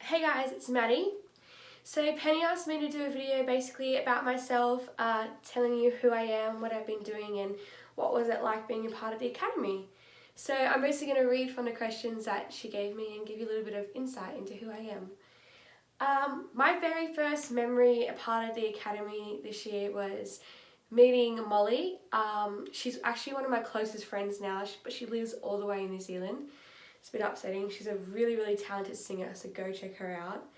Hey guys, it's Maddie. So Penny asked me to do a video basically about myself, telling you who I am, what I've been doing and what was it like being a part of the academy. So I'm basically going to read from the questions that she gave me and give you a little bit of insight into who I am. My very first memory a part of the academy this year was meeting Molly. She's actually one of my closest friends now, but she lives all the way in New Zealand. It's a bit upsetting. She's a really, really talented singer, so go check her out.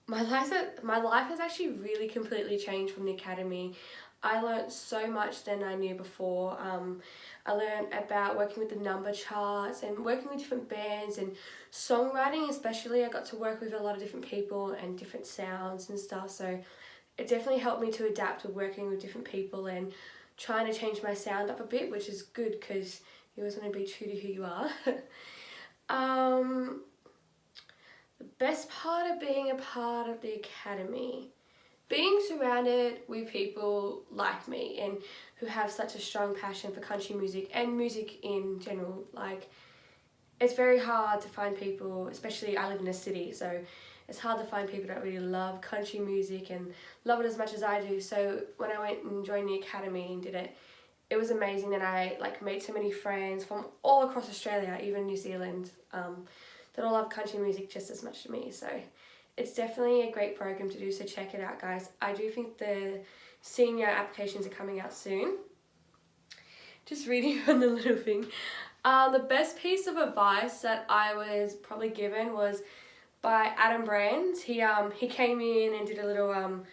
My life has actually really completely changed from the academy. I learned so much than I knew before. I learned about working with the number charts and working with different bands and songwriting especially. I got to work with a lot of different people and different sounds and stuff, so it definitely helped me to adapt to working with different people and trying to change my sound up a bit, which is good because you always want to be true to who you are. The best part of being a part of the academy, being surrounded with people like me and who have such a strong passion for country music and music in general. Like, it's very hard to find people, especially I live in a city, so it's hard to find people that really love country music and love it as much as I do. So when I went and joined the academy and did it, it was amazing that I made so many friends from all across Australia, even New Zealand, that all love country music just as much as me. So it's definitely a great program to do, so check it out, guys. I do think the senior applications are coming out soon. Just reading from the little thing. The best piece of advice that I was probably given was by Adam Brands. He came in and did a little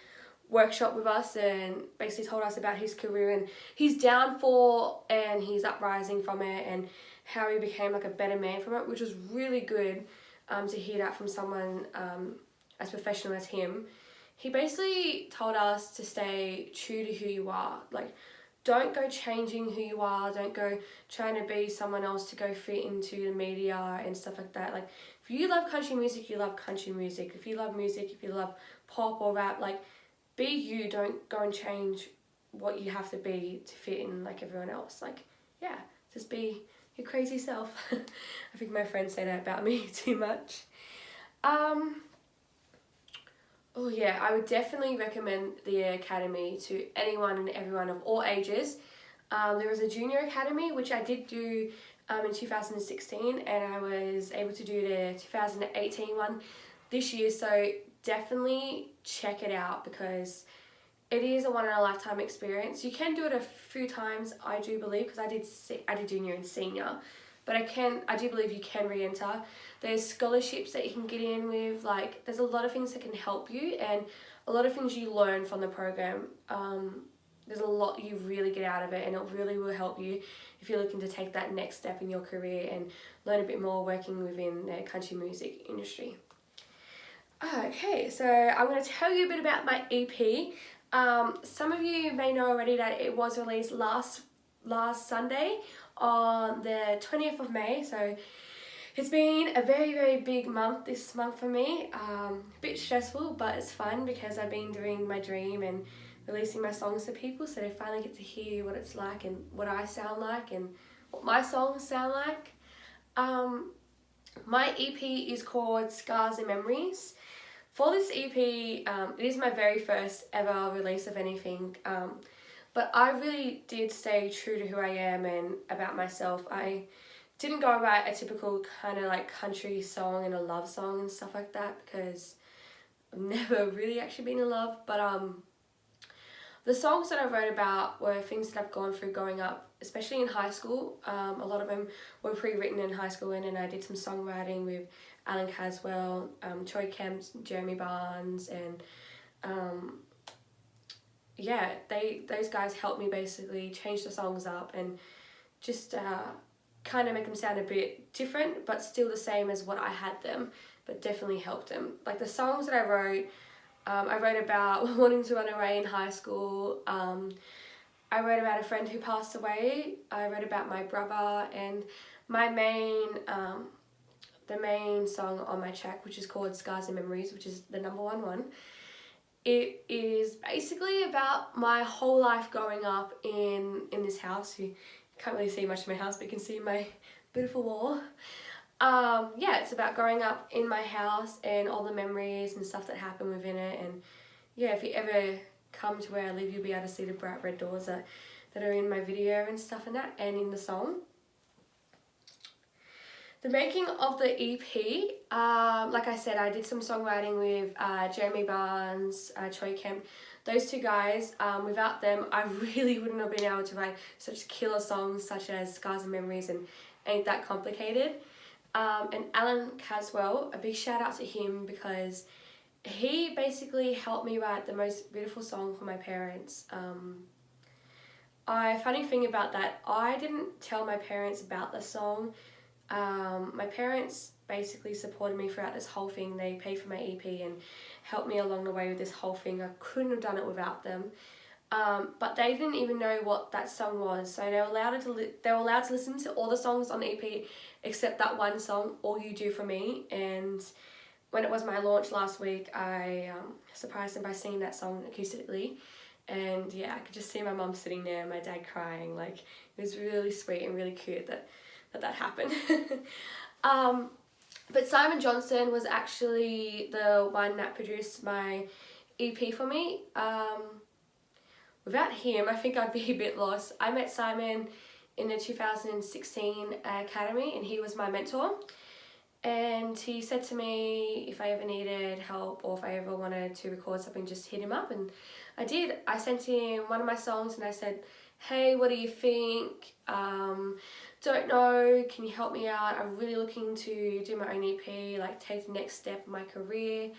workshop with us and basically told us about his career and his downfall and his uprising from it and how he became like a better man from it, which was really good to hear that from someone as professional as him. He basically told us to stay true to who you are. Like, don't go changing who you are, don't go trying to be someone else to go fit into the media and stuff like that. Like, if you love country music, you love country music. If you love music, if you love pop or rap, like, be you, don't go and change what you have to be to fit in like everyone else. Like, yeah, just be your crazy self. I think my friends say that about me too much. Oh yeah, I would definitely recommend the academy to anyone and everyone of all ages. There was a junior academy, which I did do in 2016, and I was able to do the 2018 one this year, so definitely check it out because it is a one-in-a-lifetime experience. You can do it a few times, I do believe, because I did junior and senior, but I do believe you can re-enter. There's scholarships that you can get in with, like, there's a lot of things that can help you and a lot of things you learn from the program. There's a lot you really get out of it, and it really will help you if you're looking to take that next step in your career and learn a bit more working within the country music industry. Okay, so I'm going to tell you a bit about my EP. Some of you may know already that it was released last Sunday on the 20th of May, so it's been a very, very big month this month for me. A bit stressful, but it's fun because I've been doing my dream and releasing my songs to people, so they finally get to hear what it's like and what I sound like and what my songs sound like. My EP is called Scars and Memories. For this EP, it is my very first ever release of anything, but I really did stay true to who I am and about myself. I didn't go write a typical kind of like country song and a love song and stuff like that because I've never really actually been in love, but the songs that I wrote about were things that I've gone through growing up, especially in high school. A lot of them were pre-written in high school, and then I did some songwriting with Alan Caswell, Troy Kemp, Jeremy Barnes, and yeah, those guys helped me basically change the songs up and just kind of make them sound a bit different, but still the same as what I had them, but definitely helped them. Like the songs that I wrote about wanting to run away in high school. I wrote about a friend who passed away. I wrote about my brother, and my the main song on my track, which is called Scars and Memories, which is the number one. It is basically about my whole life growing up in this house. You can't really see much of my house, but you can see my beautiful wall. Yeah, it's about growing up in my house and all the memories and stuff that happen within it. And yeah, if you ever come to where I live, you'll be able to see the bright red doors that are in my video and stuff and that, and in the song. The making of the EP, like I said, I did some songwriting with Jeremy Barnes, Choi Kemp. Those two guys, without them, I really wouldn't have been able to write such killer songs such as Scars and Memories and Ain't That Complicated. And Alan Caswell, a big shout out to him because he basically helped me write the most beautiful song for my parents. Funny thing about that, I didn't tell my parents about the song. My parents basically supported me throughout this whole thing. They paid for my EP and helped me along the way with this whole thing. I couldn't have done it without them. But they didn't even know what that song was, so they were allowed to listen to all the songs on the EP except that one song, All You Do For Me. And when it was my launch last week, I surprised them by singing that song acoustically. And yeah, I could just see my mum sitting there and my dad crying. Like, it was really sweet and really cute that happened. But Simon Johnson was actually the one that produced my EP for me. Without him, I think I'd be a bit lost. I met Simon in the 2016 Academy and he was my mentor. And he said to me if I ever needed help or if I ever wanted to record something, just hit him up. And I did. I sent him one of my songs and I said, hey, what do you think? Don't know, can you help me out? I'm really looking to do my own EP, like take the next step in my career.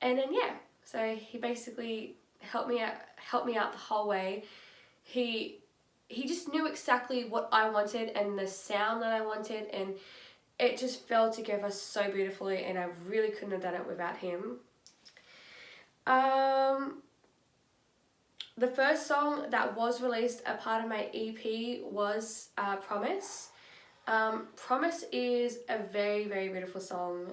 And then yeah, so he basically helped me out the whole way. He just knew exactly what I wanted and the sound that I wanted, and it just fell together so beautifully, and I really couldn't have done it without him. The first song that was released a part of my EP was Promise. Promise is a very, very beautiful song.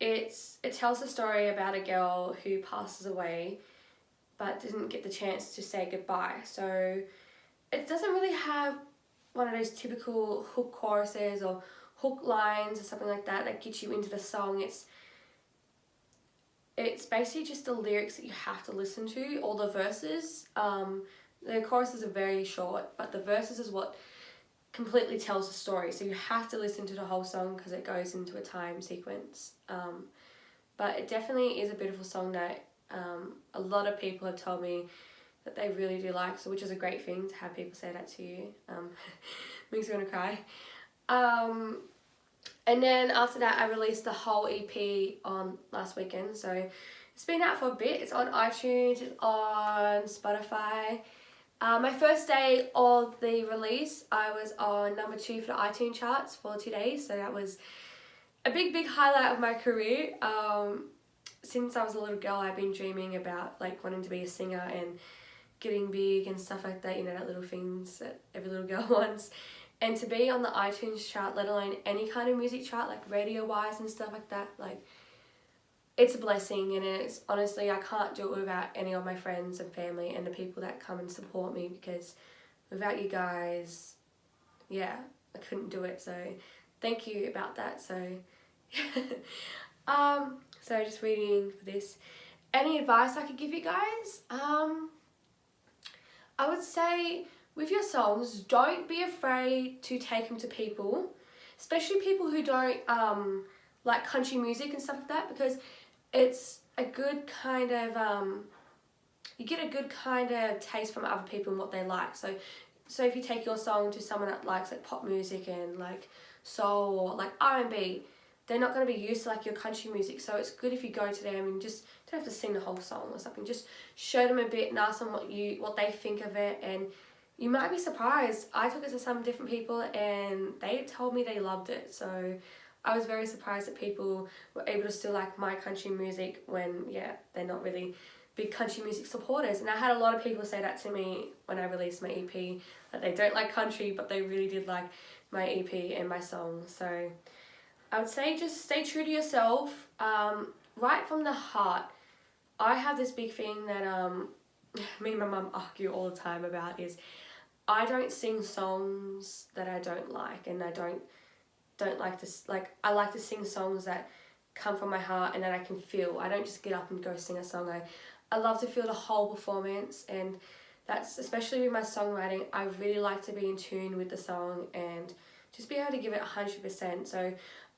It tells a story about a girl who passes away but didn't get the chance to say goodbye. So it doesn't really have one of those typical hook choruses or hook lines or something like that gets you into the song. It's basically just the lyrics that you have to listen to, all the verses. The choruses are very short, but the verses is what completely tells the story. So you have to listen to the whole song because it goes into a time sequence. But it definitely is a beautiful song that a lot of people have told me that they really do like, so which is a great thing to have people say that to you. Makes me want to cry. And then after that, I released the whole EP on last weekend. So it's been out for a bit. It's on iTunes, it's on Spotify. My first day of the release, I was on number 2 for the iTunes charts for 2 days. So that was a big, big highlight of my career. Since I was a little girl, I've been dreaming about like wanting to be a singer and getting big and stuff like that. You know, that little things that every little girl wants. And to be on the iTunes chart, let alone any kind of music chart, like radio-wise and stuff like that, like, it's a blessing. And it's honestly, I can't do it without any of my friends and family and the people that come and support me, because without you guys, yeah, I couldn't do it. So thank you about that. So so just reading for this. Any advice I could give you guys? I would say, with your songs, don't be afraid to take them to people, especially people who don't like country music and stuff like that, because it's a good kind of, you get a good kind of taste from other people and what they like. So if you take your song to someone that likes like pop music and like soul or like R&B, they're not going to be used to like your country music. So it's good if you go to them and just don't have to sing the whole song or something. Just show them a bit and ask them what they think of it, and you might be surprised. I took it to some different people and they told me they loved it. So I was very surprised that people were able to still like my country music when, yeah, they're not really big country music supporters. And I had a lot of people say that to me when I released my EP, that they don't like country, but they really did like my EP and my songs. So I would say just stay true to yourself, right from the heart. I have this big thing that me and my mum argue all the time about, is I don't sing songs that I don't like, and I don't don't like to, like, I like to sing songs that come from my heart and that I can feel. I don't just get up and go sing a song. I love to feel the whole performance, and that's, especially with my songwriting, I really like to be in tune with the song and just be able to give it 100%. So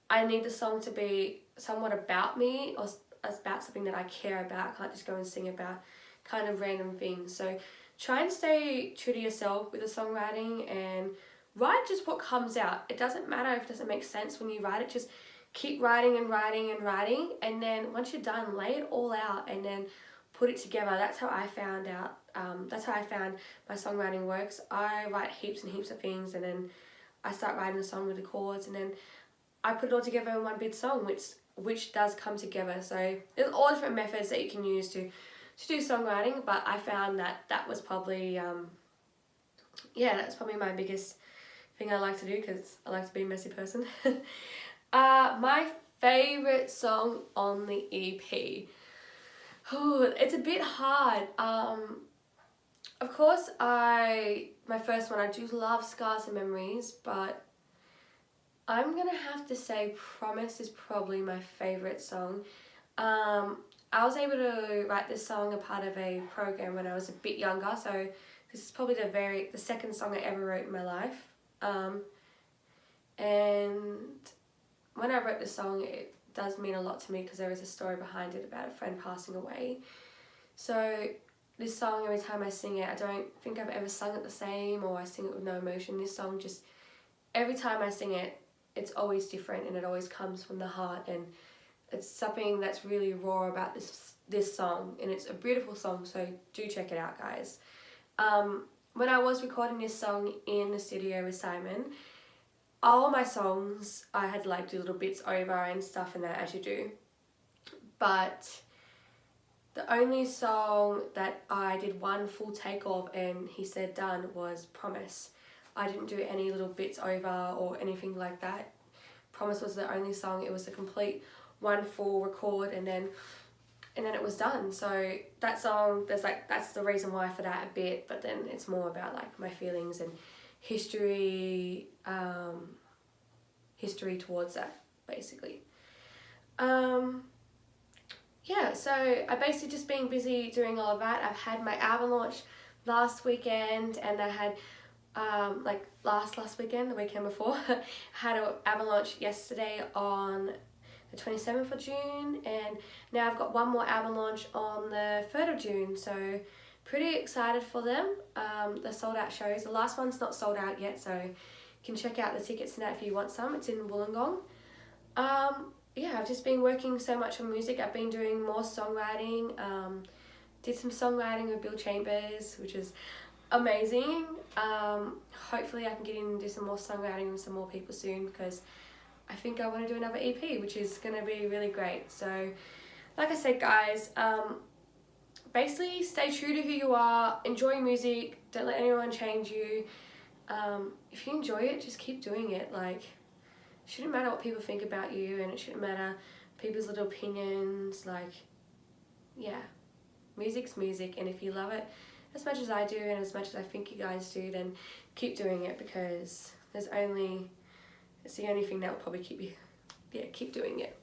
I need the song to be somewhat about me, or about something that I care about. I can't just go and sing about kind of random things. So try and stay true to yourself with the songwriting and write just what comes out. It doesn't matter if it doesn't make sense when you write it, just keep writing and writing and writing, and then once you're done, lay it all out and then put it together. That's how I found out, that's how I found my songwriting works. I write heaps and heaps of things, and then I start writing the song with the chords, and then I put it all together in one big song, which does come together. So there's all different methods that you can use to do songwriting, but I found that was probably, that's probably my biggest thing I like to do, because I like to be a messy person. My favourite song on the EP. It's a bit hard. Of course, my first one, I do love Scars and Memories, but I'm gonna have to say Promise is probably my favourite song. I was able to write this song a part of a program when I was a bit younger, so this is probably the second song I ever wrote in my life. And when I wrote this song, it does mean a lot to me because there is a story behind it about a friend passing away. So this song, every time I sing it, I don't think I've ever sung it the same, or I sing it with no emotion. This song, just every time I sing it, it's always different, and it always comes from the heart, and it's something that's really raw about this song, and it's a beautiful song, so do check it out, guys. When I was recording this song in the studio with Simon, all my songs I had like do little bits over and stuff and that, as you do, but the only song that I did one full take of and he said done was Promise. I didn't do any little bits over or anything like that. Promise was the only song. It was a complete one full record, and then it was done. So that song, that's the reason why for that a bit, but then it's more about like my feelings and history towards that, basically. So I've basically just been busy doing all of that. I've had my album launch last weekend, and I had last weekend, the weekend before, had an album launch yesterday on the 27th of June, and now I've got one more album launch on the 3rd of June, so pretty excited for them. The sold out shows. The last one's not sold out yet, so you can check out the tickets and that if you want some. It's in Wollongong. I've just been working so much on music. I've been doing more songwriting. Did some songwriting with Bill Chambers, which is amazing. Hopefully I can get in and do some more songwriting with some more people soon, because I think I want to do another EP, which is going to be really great. So like I said, guys, basically stay true to who you are, enjoy music, don't let anyone change you. If you enjoy it, just keep doing it. Like, it shouldn't matter what people think about you, and it shouldn't matter people's little opinions. Like, yeah, music's music, and if you love it as much as I do and as much as I think you guys do, then keep doing it, because it's the only thing that will probably keep doing it.